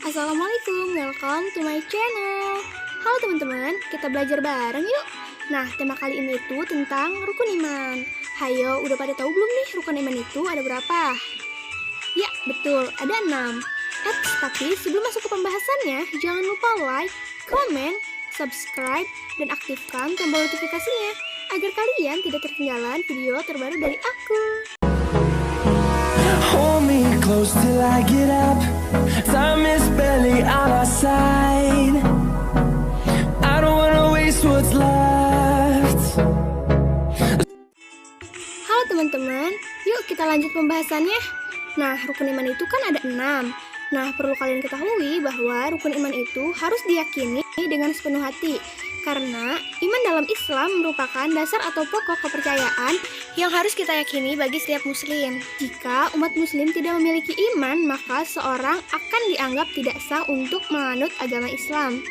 Assalamualaikum, welcome to my channel. Halo teman-teman, kita belajar bareng yuk. Nah, tema kali ini itu tentang rukun iman. Hayo, udah pada tahu belum nih rukun iman itu ada berapa? Ya, betul, ada 6. Tapi sebelum masuk ke pembahasannya, jangan lupa like, comment, subscribe, dan aktifkan tombol notifikasinya agar kalian tidak ketinggalan video terbaru dari aku. Hold me close till I get up. Time is barely on our side. I don't wanna waste what's left. Halo teman-teman, yuk kita lanjut pembahasannya. Nah, rukun iman itu kan ada 6. Nah, perlu kalian ketahui bahwa rukun iman itu harus diyakini dengan sepenuh hati. Karena iman dalam Islam merupakan dasar atau pokok kepercayaan yang harus kita yakini bagi setiap muslim. Jika umat muslim tidak memiliki iman, maka seorang akan dianggap tidak sah untuk menganut agama Islam.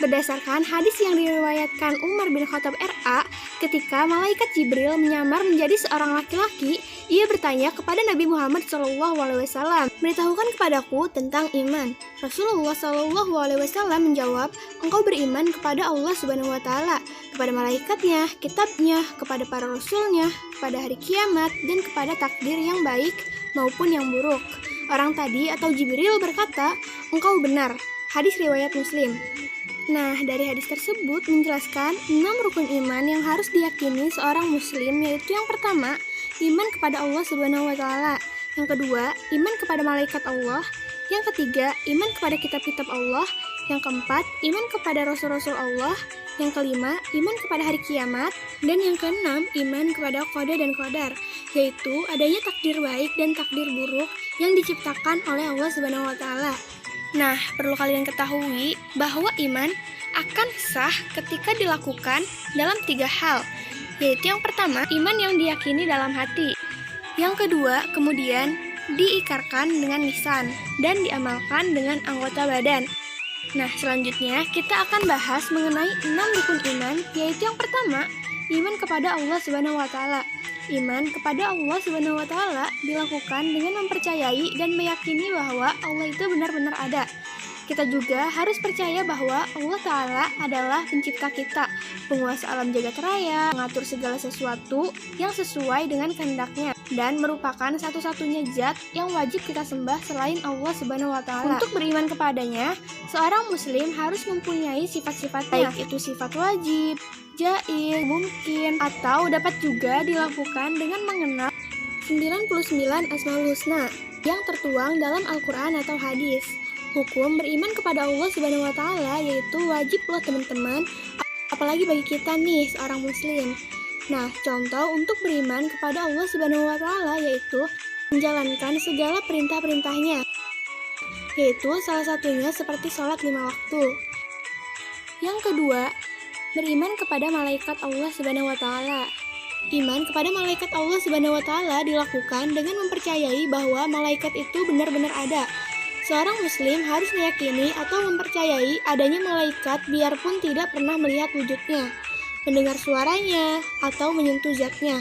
Berdasarkan hadis yang diriwayatkan Umar bin Khattab RA, ketika malaikat Jibril menyamar menjadi seorang laki-laki, ia bertanya kepada Nabi Muhammad SAW, "Beritahukan kepadaku tentang iman." Rasulullah SAW menjawab, "Engkau beriman kepada Allah Subhanahu Wa Taala, kepada malaikatnya, kitabnya, kepada para rasulnya, kepada hari kiamat, dan kepada takdir yang baik maupun yang buruk." Orang tadi atau Jibril berkata, "Engkau benar." Hadis riwayat Muslim. Nah, dari hadis tersebut menjelaskan 6 rukun iman yang harus diyakini seorang muslim, yaitu yang pertama, iman kepada Allah Subhanahu wa taala. Yang kedua, iman kepada malaikat Allah. Yang ketiga, iman kepada kitab-kitab Allah. Yang keempat, iman kepada rasul-rasul Allah. Yang kelima, iman kepada hari kiamat. Dan yang keenam, iman kepada qada dan qadar, yaitu adanya takdir baik dan takdir buruk yang diciptakan oleh Allah Subhanahu wa taala. Nah, perlu kalian ketahui bahwa iman akan sah ketika dilakukan dalam 3 hal, yaitu yang pertama, iman yang diyakini dalam hati. Yang kedua, kemudian diikrarkan dengan lisan dan diamalkan dengan anggota badan. Nah, selanjutnya kita akan bahas mengenai 6 rukun iman, yaitu yang pertama, iman kepada Allah Subhanahu wa taala. Iman kepada Allah Subhanahu wa taala dilakukan dengan mempercayai dan meyakini bahwa Allah itu benar-benar ada. Kita juga harus percaya bahwa Allah Ta'ala adalah pencipta kita, penguasa alam jagat raya, mengatur segala sesuatu yang sesuai dengan kehendaknya, dan merupakan satu-satunya zat yang wajib kita sembah selain Allah Subhanahu wa taala. Untuk beriman kepadanya, seorang muslim harus mempunyai sifat-sifatnya, baik itu sifat wajib, jaiz, mungkin, atau dapat juga dilakukan dengan mengenal 99 Asmaul Husna yang tertuang dalam Al-Quran atau hadis. Hukum beriman kepada Allah Subhanahu wa taala yaitu wajib loh teman-teman, apalagi bagi kita nih seorang muslim. Nah, contoh untuk beriman kepada Allah Subhanahu wa taala yaitu menjalankan segala perintah-perintahnya, yaitu salah satunya seperti sholat 5 waktu. Yang kedua, beriman kepada malaikat Allah Subhanahu wa taala. Iman kepada malaikat Allah Subhanahu wa taala dilakukan dengan mempercayai bahwa malaikat itu benar-benar ada. Seorang muslim harus meyakini atau mempercayai adanya malaikat biarpun tidak pernah melihat wujudnya, mendengar suaranya, atau menyentuh zatnya.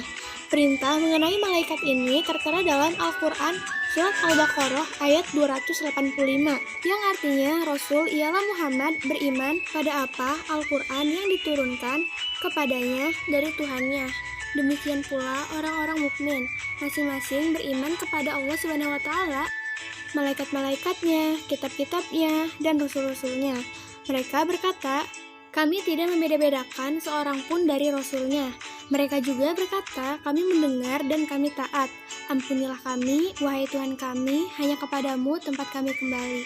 Perintah mengenai malaikat ini tertera dalam Al-Quran Surat Al-Baqarah ayat 285, yang artinya Rasul ialah Muhammad beriman pada apa Al-Quran yang diturunkan kepadanya dari Tuhannya. Demikian pula orang-orang mukmin, masing-masing beriman kepada Allah Subhanahu wa taala, malaikat-malaikatnya, kitab-kitabnya, dan rasul-rasulnya. Mereka berkata, "Kami tidak membeda-bedakan seorang pun dari rasulnya." Mereka juga berkata, "Kami mendengar dan kami taat. Ampunilah kami, wahai Tuhan kami, hanya kepadamu tempat kami kembali."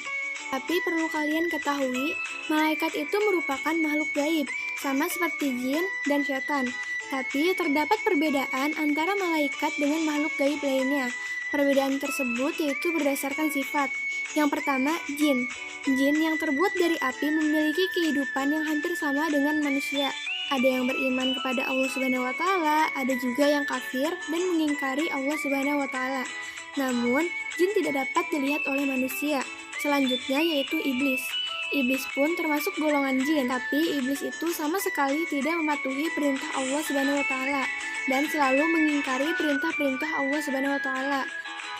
Tapi perlu kalian ketahui, malaikat itu merupakan makhluk gaib, sama seperti jin dan setan. Tapi terdapat perbedaan antara malaikat dengan makhluk gaib lainnya. Perbedaan tersebut yaitu berdasarkan sifat. Yang pertama, jin. Jin yang terbuat dari api memiliki kehidupan yang hampir sama dengan manusia. Ada yang beriman kepada Allah Subhanahu wa taala, ada juga yang kafir dan mengingkari Allah Subhanahu wa taala. Namun, jin tidak dapat dilihat oleh manusia. Selanjutnya yaitu iblis. Iblis pun termasuk golongan jin, tapi iblis itu sama sekali tidak mematuhi perintah Allah Subhanahu wa taala dan selalu mengingkari perintah-perintah Allah Subhanahu wa taala.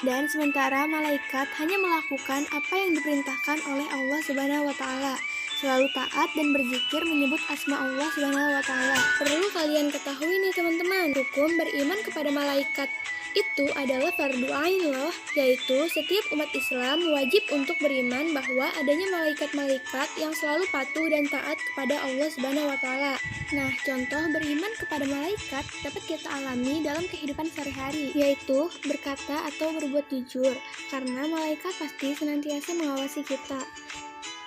Dan sementara malaikat hanya melakukan apa yang diperintahkan oleh Allah Subhanahu wa taala, selalu taat dan berzikir menyebut asma Allah Subhanahu wa taala. Perlu kalian ketahui nih teman-teman, hukum beriman kepada malaikat itu adalah fardu ain loh, yaitu setiap umat Islam wajib untuk beriman bahwa adanya malaikat-malaikat yang selalu patuh dan taat kepada Allah Subhanahu wa taala. Nah, contoh beriman kepada malaikat dapat kita alami dalam kehidupan sehari-hari, yaitu berkata atau berbuat jujur, karena malaikat pasti senantiasa mengawasi kita.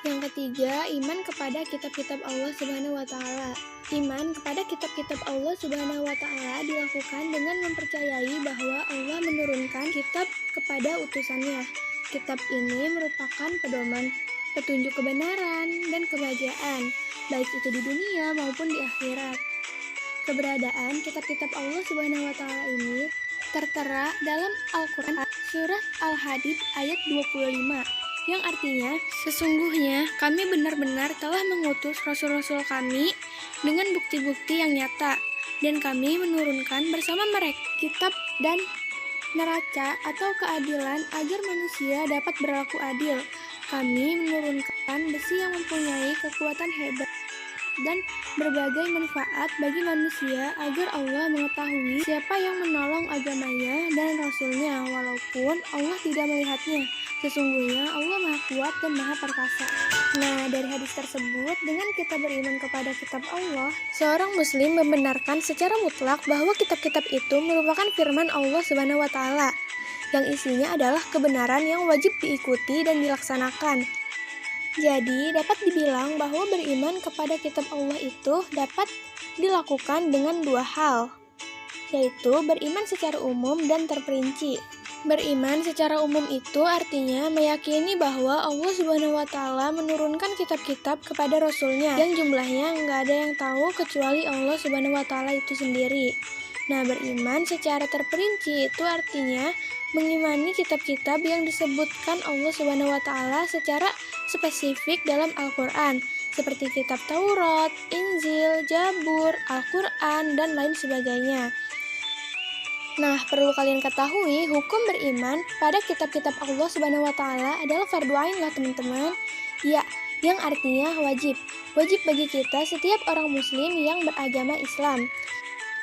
Yang ketiga, iman kepada kitab-kitab Allah Subhanahu wa taala. Iman kepada kitab-kitab Allah Subhanahu wa taala dilakukan dengan mempercayai bahwa Allah menurunkan kitab kepada utusannya. Kitab ini merupakan pedoman, petunjuk kebenaran dan kebahagiaan, baik itu di dunia maupun di akhirat. Keberadaan kitab-kitab Allah Subhanahu wa taala ini tertera dalam Al-Qur'an surah Al-Hadid ayat 25. Yang artinya, sesungguhnya kami benar-benar telah mengutus rasul-rasul kami dengan bukti-bukti yang nyata, dan kami menurunkan bersama mereka kitab dan neraca atau keadilan agar manusia dapat berlaku adil. Kami menurunkan besi yang mempunyai kekuatan hebat dan berbagai manfaat bagi manusia agar Allah mengetahui siapa yang menolong agamanya dan Rasulnya walaupun Allah tidak melihatnya. Sesungguhnya Allah Maha Kuat dan Maha Perkasa. Nah, dari hadis tersebut, dengan kita beriman kepada kitab Allah, seorang muslim membenarkan secara mutlak bahwa kitab-kitab itu merupakan firman Allah Subhanahu wa taala, yang isinya adalah kebenaran yang wajib diikuti dan dilaksanakan. Jadi, dapat dibilang bahwa beriman kepada kitab Allah itu dapat dilakukan dengan dua hal, yaitu beriman secara umum dan terperinci. Beriman secara umum itu artinya meyakini bahwa Allah Subhanahu wa taala menurunkan kitab-kitab kepada Rasulnya yang jumlahnya nggak ada yang tahu kecuali Allah Subhanahu wa taala itu sendiri. Nah, beriman secara terperinci itu artinya mengimani kitab-kitab yang disebutkan Allah Subhanahu wa taala secara spesifik dalam Al-Qur'an, seperti kitab Taurat, Injil, Zabur, Al-Qur'an, dan lain sebagainya. Nah, perlu kalian ketahui, hukum beriman pada kitab-kitab Allah Subhanahu wa taala adalah fardu ain lah teman-teman. Ya, yang artinya wajib. Wajib bagi kita setiap orang muslim yang beragama Islam.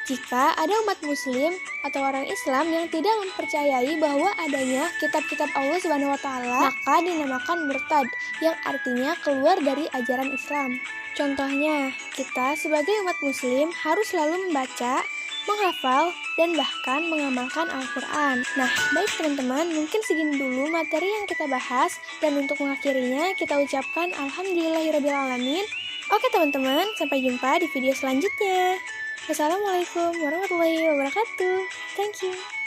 Jika ada umat muslim atau orang Islam yang tidak mempercayai bahwa adanya kitab-kitab Allah Subhanahu wa taala, maka dinamakan murtad, yang artinya keluar dari ajaran Islam. Contohnya, kita sebagai umat muslim harus selalu membaca, menghafal, dan bahkan mengamalkan Al-Quran. Nah, baik teman-teman, mungkin segini dulu materi yang kita bahas, dan untuk mengakhirinya kita ucapkan Alhamdulillahirrabbilalamin. Oke teman-teman, sampai jumpa di video selanjutnya. Wassalamualaikum warahmatullahi wabarakatuh. Thank you.